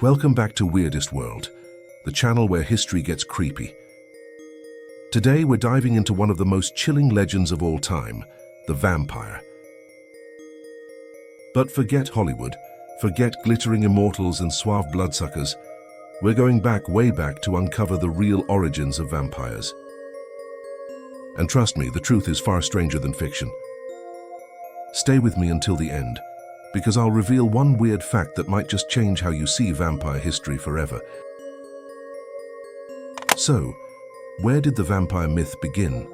Welcome back to Weirdest World, the channel where history gets creepy. Today we're diving into one of the most chilling legends of all time, the vampire. But forget Hollywood, forget glittering immortals and suave bloodsuckers. We're going back, way back, to uncover the real origins of vampires. And trust me, the truth is far stranger than fiction. Stay with me until the end, because I'll reveal one weird fact that might just change how you see vampire history forever. So, where did the vampire myth begin?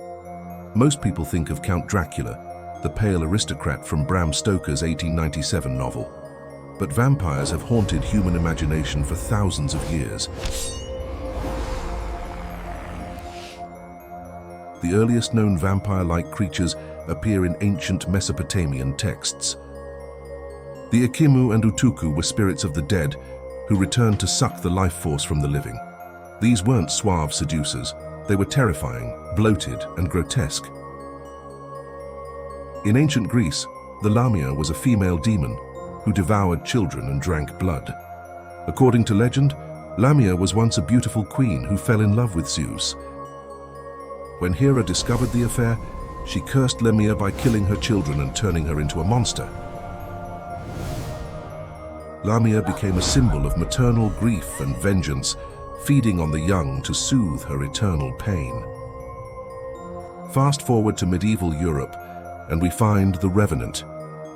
Most people think of Count Dracula, the pale aristocrat from Bram Stoker's 1897 novel. But vampires have haunted human imagination for thousands of years. The earliest known vampire-like creatures appear in ancient Mesopotamian texts. The Ekimu and Utuku were spirits of the dead who returned to suck the life force from the living. These weren't suave seducers. They were terrifying, bloated, and grotesque. In ancient Greece, the Lamia was a female demon who devoured children and drank blood. According to legend, Lamia was once a beautiful queen who fell in love with Zeus. When Hera discovered the affair, she cursed Lamia by killing her children and turning her into a monster. Lamia became a symbol of maternal grief and vengeance, feeding on the young to soothe her eternal pain. Fast forward to medieval Europe, and we find the Revenant,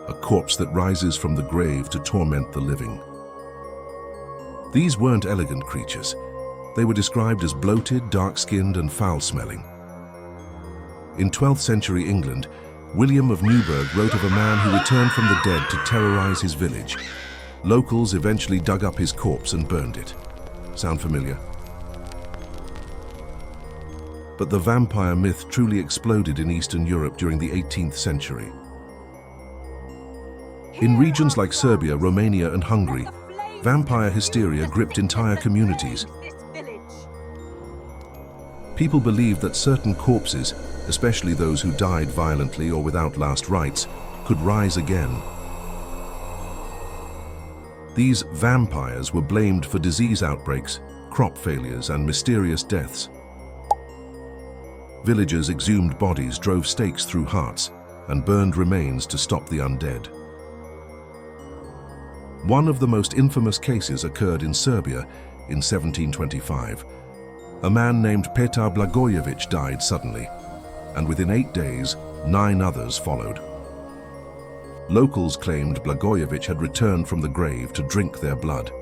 a corpse that rises from the grave to torment the living. These weren't elegant creatures. They were described as bloated, dark-skinned, and foul-smelling. In 12th century England, William of Newburgh wrote of a man who returned from the dead to terrorize his village. Locals eventually dug up his corpse and burned it. Sound familiar? But the vampire myth truly exploded in Eastern Europe during the 18th century. In regions like Serbia, Romania, and Hungary, vampire hysteria gripped entire communities. People believed that certain corpses, especially those who died violently or without last rites, could rise again. These vampires were blamed for disease outbreaks, crop failures, and mysterious deaths. Villagers exhumed bodies, drove stakes through hearts, and burned remains to stop the undead. One of the most infamous cases occurred in Serbia in 1725. A man named Petar Blagojevich died suddenly, and within 8 days, 9 others followed. Locals claimed Blagojevich had returned from the grave to drink their blood.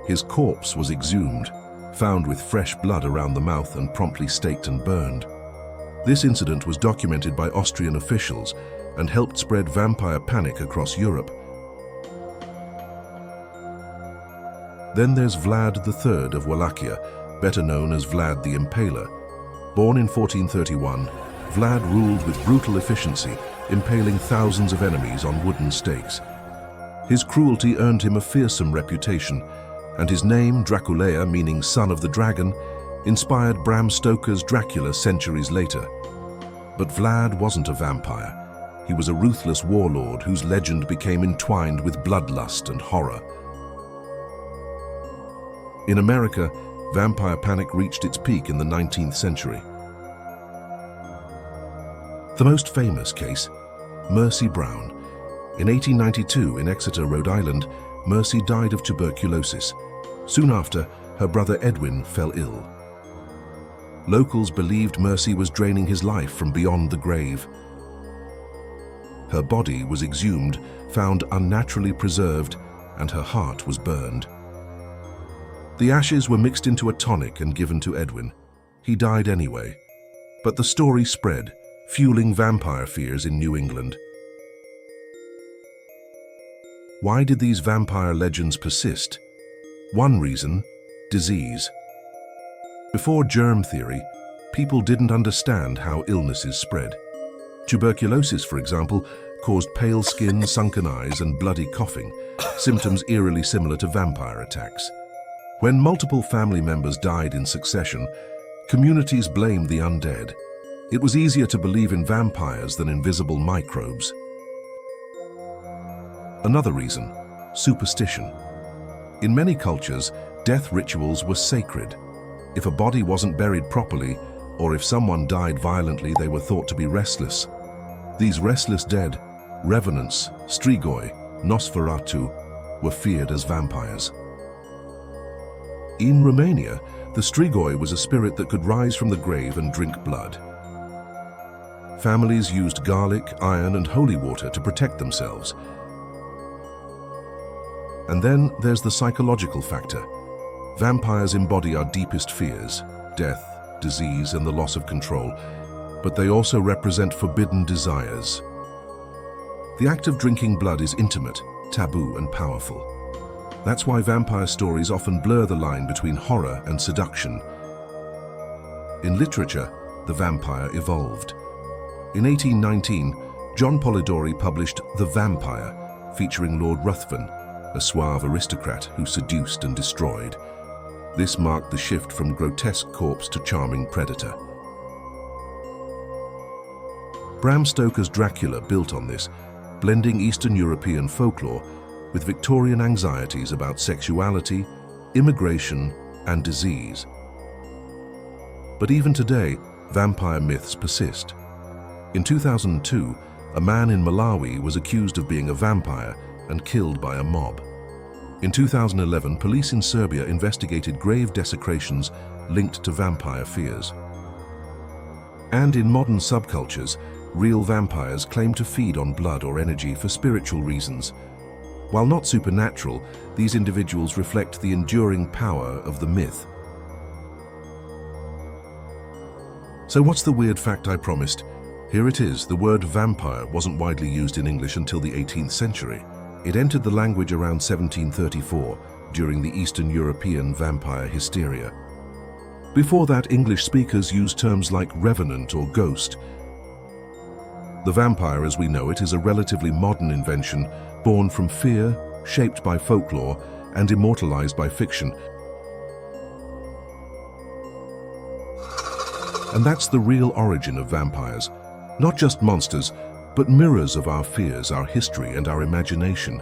His corpse was exhumed, found with fresh blood around the mouth, and promptly staked and burned. This incident was documented by Austrian officials and helped spread vampire panic across Europe. Then there's Vlad III of Wallachia, better known as Vlad the Impaler. Born in 1431, Vlad ruled with brutal efficiency, impaling thousands of enemies on wooden stakes. His cruelty earned him a fearsome reputation, and his name, Dracula, meaning son of the dragon, inspired Bram Stoker's Dracula centuries later. But Vlad wasn't a vampire. He was a ruthless warlord whose legend became entwined with bloodlust and horror. In America, vampire panic reached its peak in the 19th century. The most famous case, Mercy Brown. In 1892, in Exeter, Rhode Island, Mercy died of tuberculosis. Soon after, her brother Edwin fell ill. Locals believed Mercy was draining his life from beyond the grave. Her body was exhumed, found unnaturally preserved, and her heart was burned. The ashes were mixed into a tonic and given to Edwin. He died anyway. But the story spread, fueling vampire fears in New England. Why did these vampire legends persist? One reason: disease. Before germ theory, people didn't understand how illnesses spread. Tuberculosis, for example, caused pale skin, sunken eyes, and bloody coughing, symptoms eerily similar to vampire attacks. When multiple family members died in succession, communities blamed the undead. It was easier to believe in vampires than invisible microbes. Another reason: superstition. In many cultures, death rituals were sacred. If a body wasn't buried properly, or if someone died violently, they were thought to be restless. These restless dead, revenants, strigoi, nosferatu, were feared as vampires. In Romania, the strigoi was a spirit that could rise from the grave and drink blood. Families used garlic, iron, and holy water to protect themselves. And then there's the psychological factor. Vampires embody our deepest fears: death, disease, and the loss of control, but they also represent forbidden desires. The act of drinking blood is intimate, taboo, and powerful. That's why vampire stories often blur the line between horror and seduction. In literature, the vampire evolved. In 1819, John Polidori published The Vampire, featuring Lord Ruthven, a suave aristocrat who seduced and destroyed. This marked the shift from grotesque corpse to charming predator. Bram Stoker's Dracula built on this, blending Eastern European folklore with Victorian anxieties about sexuality, immigration, and disease. But even today, vampire myths persist. In 2002, a man in Malawi was accused of being a vampire and killed by a mob. In 2011, police in Serbia investigated grave desecrations linked to vampire fears. And in modern subcultures, real vampires claim to feed on blood or energy for spiritual reasons. While not supernatural, these individuals reflect the enduring power of the myth. So what's the weird fact I promised? Here it is. The word vampire wasn't widely used in English until the 18th century. It entered the language around 1734, during the Eastern European vampire hysteria. Before that, English speakers used terms like revenant or ghost. The vampire, as we know it, is a relatively modern invention, born from fear, shaped by folklore, and immortalized by fiction. And that's the real origin of vampires. Not just monsters, but mirrors of our fears, our history, and our imagination.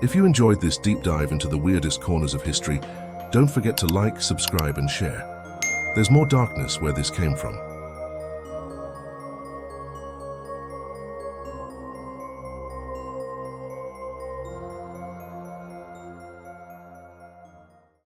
If you enjoyed this deep dive into the weirdest corners of history, don't forget to like, subscribe, and share. There's more darkness where this came from.